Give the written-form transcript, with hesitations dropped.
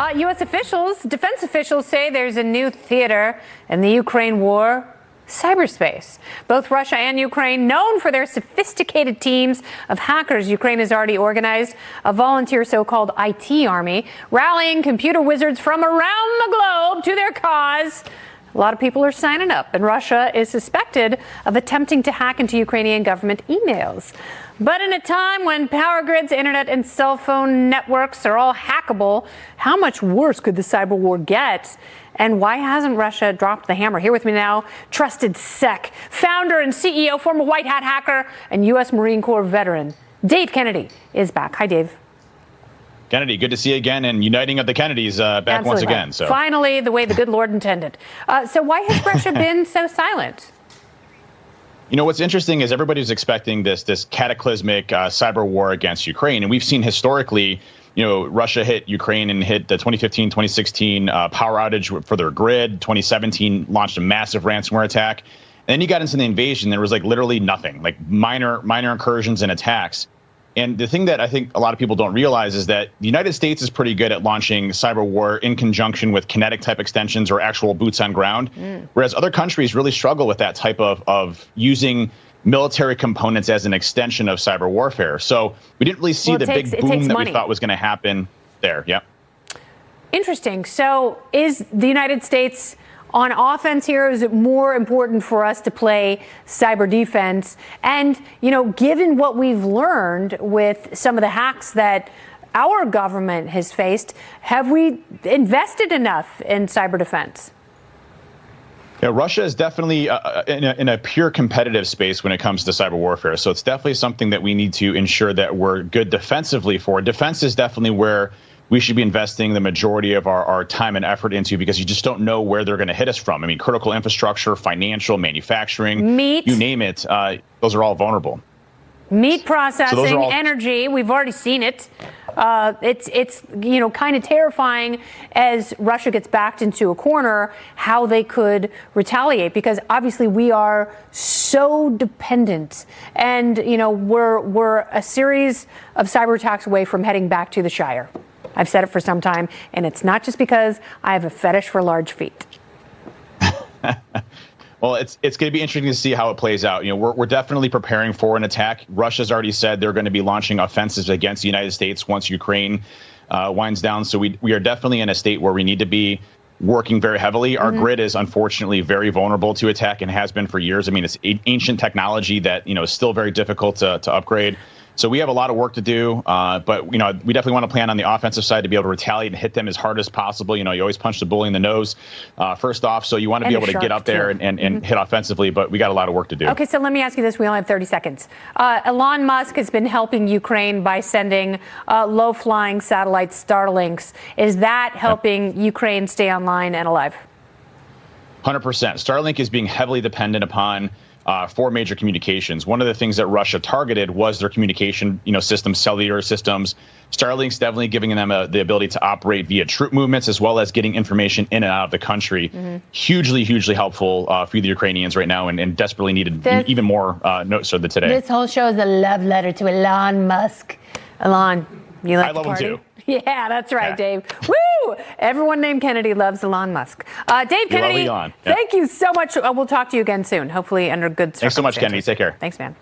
Defense officials say there's a new theater in the Ukraine war, cyberspace. Both Russia and Ukraine, known for their sophisticated teams of hackers. Ukraine has already organized a volunteer so-called IT army, rallying computer wizards from around the globe to their cause. A lot of people are signing up, and Russia is suspected of attempting to hack into Ukrainian government emails. But in a time when power grids, internet, and cell phone networks are all hackable, how much worse could the cyber war get? And why hasn't Russia dropped the hammer? Here with me now, TrustedSec, founder and CEO, former White Hat hacker, and U.S. Marine Corps veteran, Dave Kennedy is back. Hi, Dave. Kennedy, good to see you again, and uniting of the Kennedys back Absolutely. Once again. So finally, the way the good Lord intended. So why has Russia been so silent? You know, what's interesting is everybody was expecting this cataclysmic cyber war against Ukraine. And we've seen historically, you know, Russia hit Ukraine and hit the 2015, 2016 power outage for their grid. 2017 launched a massive ransomware attack. And then you got into the invasion. There was like literally nothing, like minor incursions and attacks. And the thing that I think a lot of people don't realize is that the United States is pretty good at launching cyber war in conjunction with kinetic type extensions or actual boots on ground, whereas other countries really struggle with that type of using military components as an extension of cyber warfare. So we didn't really see the big boom that we thought was going to happen there. Yeah. Interesting. So is the United States on offense here? Is it more important for us to play cyber defense? And, you know, given what we've learned with some of the hacks that our government has faced, have we invested enough in cyber defense? Yeah, Russia is definitely in a pure competitive space when it comes to cyber warfare. So it's definitely something that we need to ensure that we're good defensively for. Defense is definitely where we should be investing the majority of our time and effort into, because you just don't know where they're going to hit us from. I mean, critical infrastructure, financial, manufacturing, meat, you name it, those are all vulnerable. Meat processing, energy, we've already seen it. It's you know, kind of terrifying as Russia gets backed into a corner, how they could retaliate, because obviously we are so dependent, and you know, we're a series of cyber attacks away from heading back to the Shire. I've said it for some time, and it's not just because I have a fetish for large feet. Well, it's going to be interesting to see how it plays out. You know, we're definitely preparing for an attack. Russia's already said they're going to be launching offensives against the United States once Ukraine winds down. So we are definitely in a state where we need to be working very heavily. Our grid is unfortunately very vulnerable to attack and has been for years. I mean, it's ancient technology that, you know, is still very difficult to upgrade. So we have a lot of work to do, but, you know, we definitely want to plan on the offensive side to be able to retaliate and hit them as hard as possible. You know, you always punch the bully in the nose first off. So you want to be able to get up there and hit offensively, but we got a lot of work to do. Okay, so let me ask you this. We only have 30 seconds. Elon Musk has been helping Ukraine by sending low-flying satellite Starlinks. Is that helping Ukraine stay online and alive? 100%. Starlink is being heavily dependent upon for major communications. One of the things that Russia targeted was their communication, you know, systems, cellular systems. Starlink's definitely giving them the ability to operate via troop movements, as well as getting information in and out of the country. Hugely, hugely helpful for the Ukrainians right now, and desperately needed even more so today. This whole show is a love letter to Elon Musk. Elon, you like to party? I love him too. Yeah, that's right, Dave. Woo! Everyone named Kennedy loves Elon Musk. Dave Kennedy, Elon. Thank you so much. We'll talk to you again soon, hopefully under good circumstances. Thanks so much, Kennedy. Take care. Thanks, man.